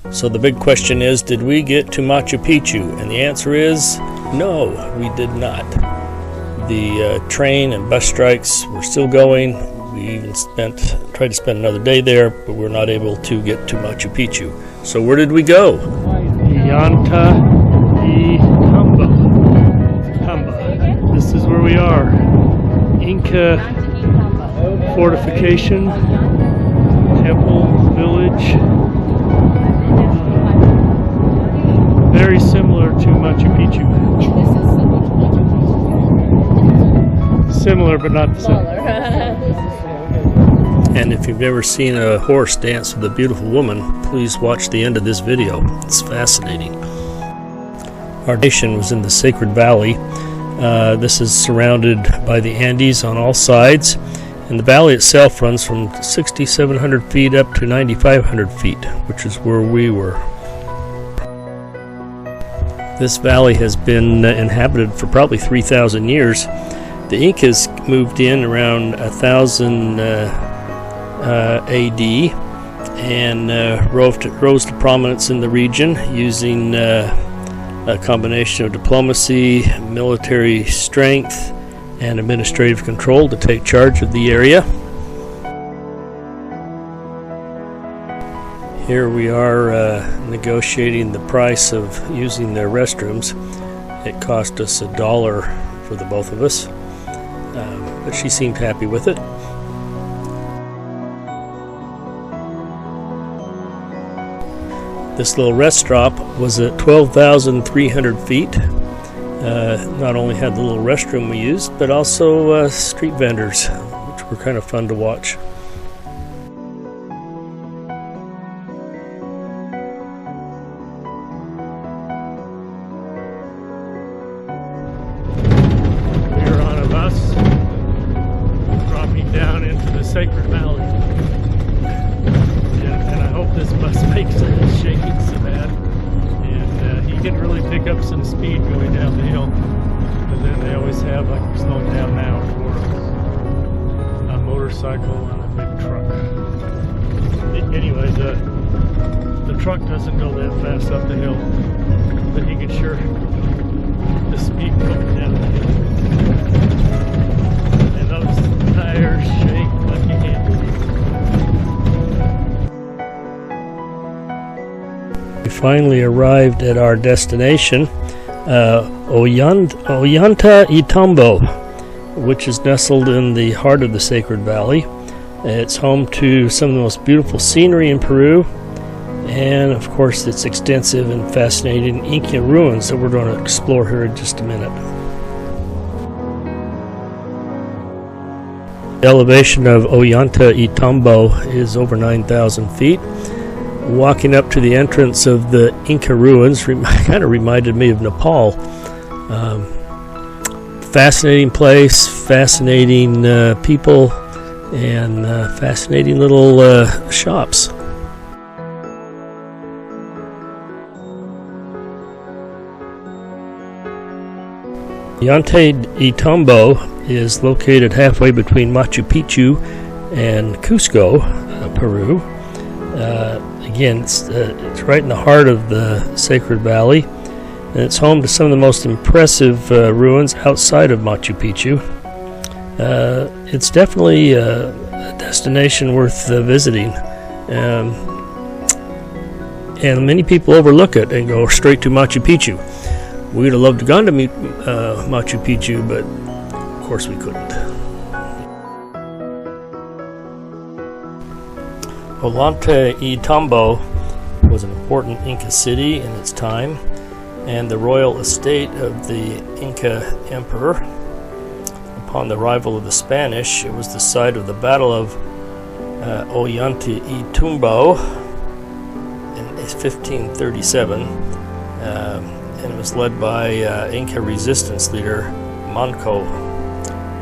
So the big question is, did we get to Machu Picchu? And the answer is no, we did not. The train and bus strikes were still going. We even tried to spend another day there, but we're not able to get to Machu Picchu. So where did we go? Ollantaytambo. This is where we are. Inca fortification, temple, village. Very similar to Machu Picchu. Similar, but not the same. And if you've never seen a horse dance with a beautiful woman, please watch the end of this video. It's fascinating. Our nation was in the Sacred Valley. This is surrounded by the Andes on all sides, and the valley itself runs from 6,700 feet up to 9,500 feet, which is where we were. This valley has been inhabited for probably 3,000 years. The Incas moved in around 1000 AD and rose to prominence in the region using a combination of diplomacy, military strength, and administrative control to take charge of the area. Here we are negotiating the price of using their restrooms. It cost us $1 for the both of us, but she seemed happy with it. This little rest stop was at 12,300 feet. Not only had the little restroom we used, but also street vendors, which were kind of fun to watch. We're on a bus dropping down into the Sacred Valley. And I hope this bus makes it. It's shaking so bad. And you can really pick up some speed going down the hill. But then they always have, like we're slowing down now, for a motorcycle and a big truck. Anyway, the truck doesn't go that fast up the hill, but you can sure the speed going down the hill. And those tires shake like you can't believe it. We finally arrived at our destination, Ollantaytambo, which is nestled in the heart of the Sacred Valley. It's home to some of the most beautiful scenery in Peru, and of course its extensive and fascinating Inca ruins that we're going to explore here in just a minute. The elevation of Ollantaytambo is over 9,000 feet. Walking up to the entrance of the Inca ruins kind of reminded me of Nepal. Fascinating place, fascinating people, and fascinating little shops. Ollantaytambo is located halfway between Machu Picchu and Cusco, Peru. Again, it's right in the heart of the Sacred Valley, and it's home to some of the most impressive ruins outside of Machu Picchu. It's definitely a destination worth visiting, and many people overlook it and go straight to Machu Picchu. We'd have loved to gone to Machu Picchu, but of course we couldn't. Ollantaytambo was an important Inca city in its time, and the royal estate of the Inca emperor. Upon the arrival of the Spanish, it was the site of the Battle of Ollantaytambo in 1537, and it was led by Inca resistance leader Manco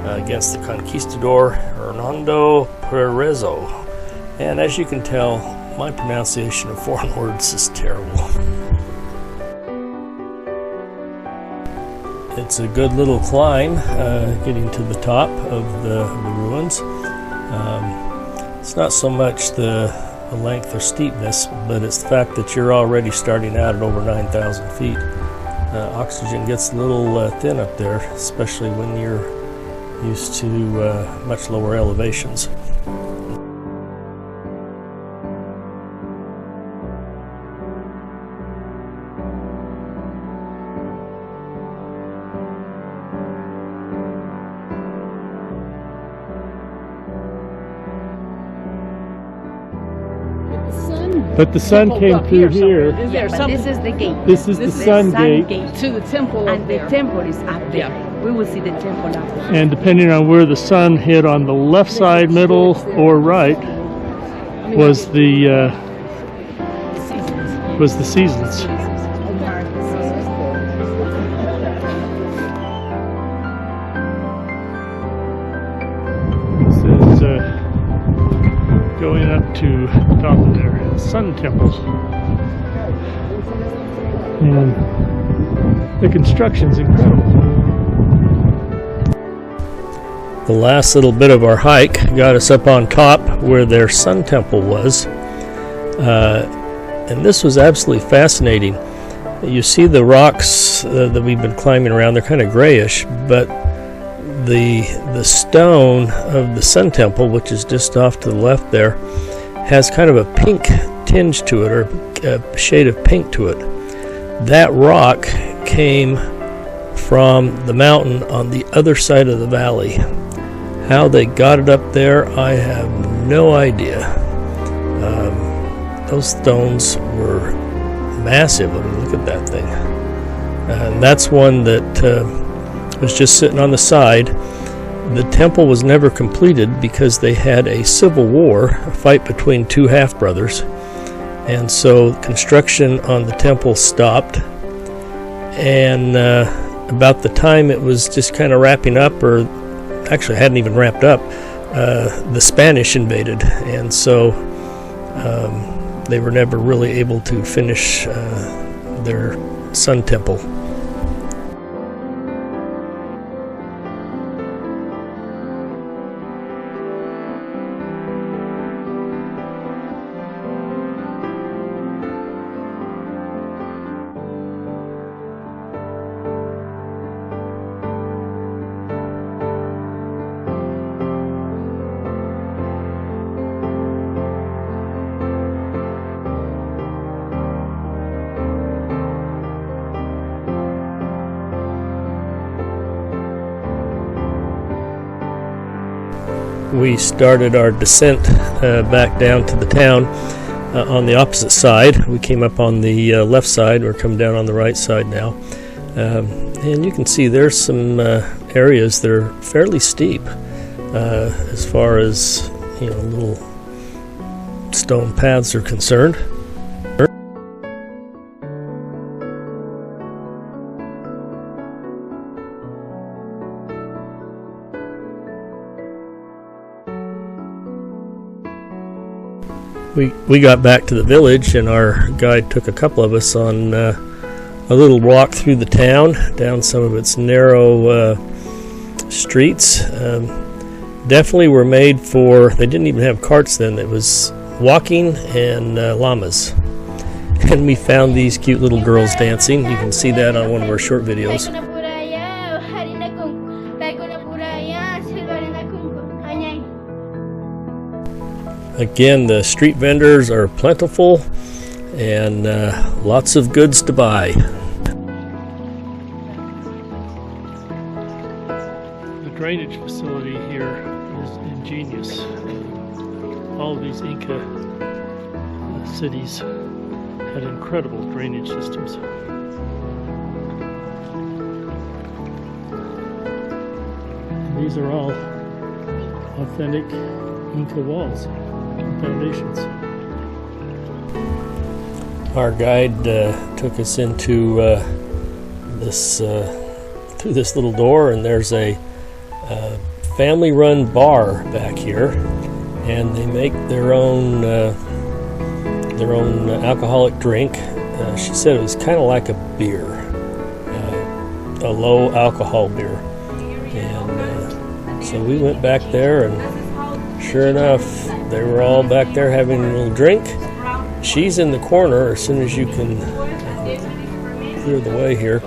against the conquistador Hernando Perezo. And as you can tell, my pronunciation of foreign words is terrible. It's a good little climb getting to the top of the ruins. It's not so much the length or steepness, but it's the fact that you're already starting out at over 9,000 feet. Oxygen gets a little thin up there, especially when you're used to much lower elevations. But the sun came through here. Yeah, but this is the gate. This is the sun gate. To the temple, and the temple is up there. Yeah. We will see the temple up there. And depending on where the sun hit on the left side, middle, or right, was the seasons. This is going up to the top of there. Sun temples, and the construction's incredible. The last little bit of our hike got us up on top where their sun temple was, and this was absolutely fascinating. You see the rocks that we've been climbing around, they're kind of grayish, but the stone of the sun temple, which is just off to the left there, has kind of a pink tinge to it, or a shade of pink to it. That rock came from the mountain on the other side of the valley. How they got it up there, I have no idea. Those stones were massive. I mean, look at that thing. And that's one that was just sitting on the side. The temple was never completed because they had a civil war, a fight between two half-brothers, and so construction on the temple stopped, and about the time it was just kind of wrapping up, or actually hadn't even wrapped up, the Spanish invaded, and so they were never really able to finish their sun temple. We started our descent back down to the town on the opposite side. We came up on the left side. We're coming down on the right side now. And you can see there's some areas that are fairly steep as far as, you know, little stone paths are concerned. We got back to the village, and our guide took a couple of us on a little walk through the town, down some of its narrow streets. Definitely were made for, they didn't even have carts then, it was walking and llamas. And we found these cute little girls dancing. You can see that on one of our short videos. Again, the street vendors are plentiful and lots of goods to buy. The drainage facility here is ingenious. All of these Inca cities had incredible drainage systems. And these are all authentic Inca walls. Foundations. Our guide took us into through this little door, and there's a family-run bar back here, and they make their own alcoholic drink. She said it was kind of like a beer, a low alcohol beer, and so we went back there, and sure enough, They were all back there having a little drink. She's in the corner as soon as you can clear the way here.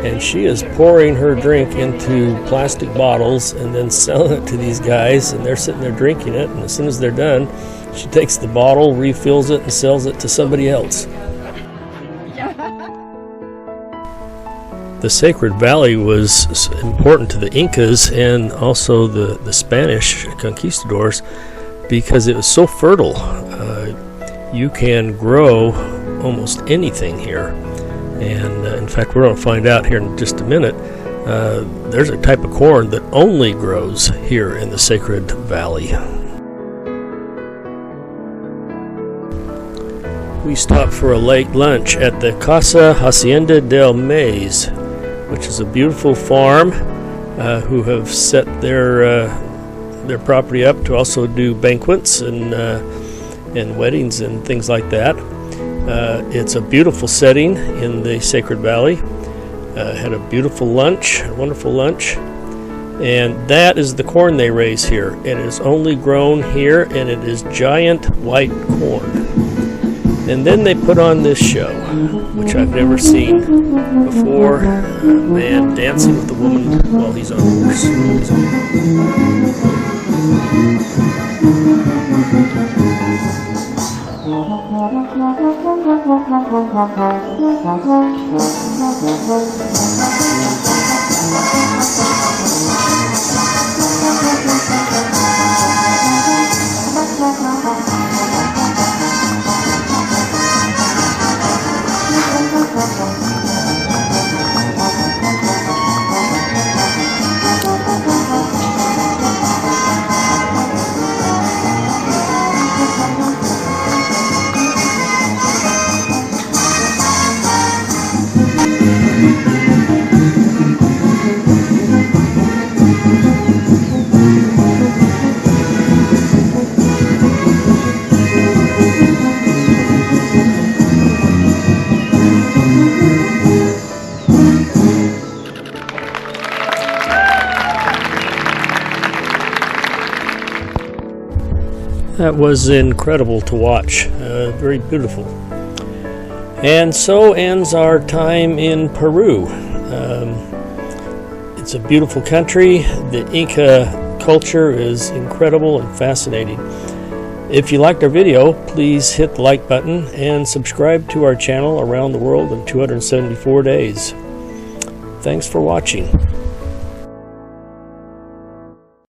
And she is pouring her drink into plastic bottles and then selling it to these guys, and they're sitting there drinking it, and as soon as they're done, she takes the bottle, refills it, and sells it to somebody else. The Sacred Valley was important to the Incas and also the Spanish conquistadors because it was so fertile. You can grow almost anything here. And in fact, we're going to find out here in just a minute, there's a type of corn that only grows here in the Sacred Valley. We stopped for a late lunch at the Casa Hacienda del Maíz, which is a beautiful farm who have set their property up to also do banquets and weddings and things like that. It's a beautiful setting in the Sacred Valley. Had a beautiful lunch, a wonderful lunch. And that is the corn they raise here. It is only grown here, and it is giant white corn. And then they put on this show, which I've never seen before. A man dancing with a woman while he's on a horse. That was incredible to watch, very beautiful. And so ends our time in Peru. It's a beautiful country. The Inca culture is incredible and fascinating. If you liked our video, please hit the like button and subscribe to our channel Around the World in 274 Days. Thanks for watching.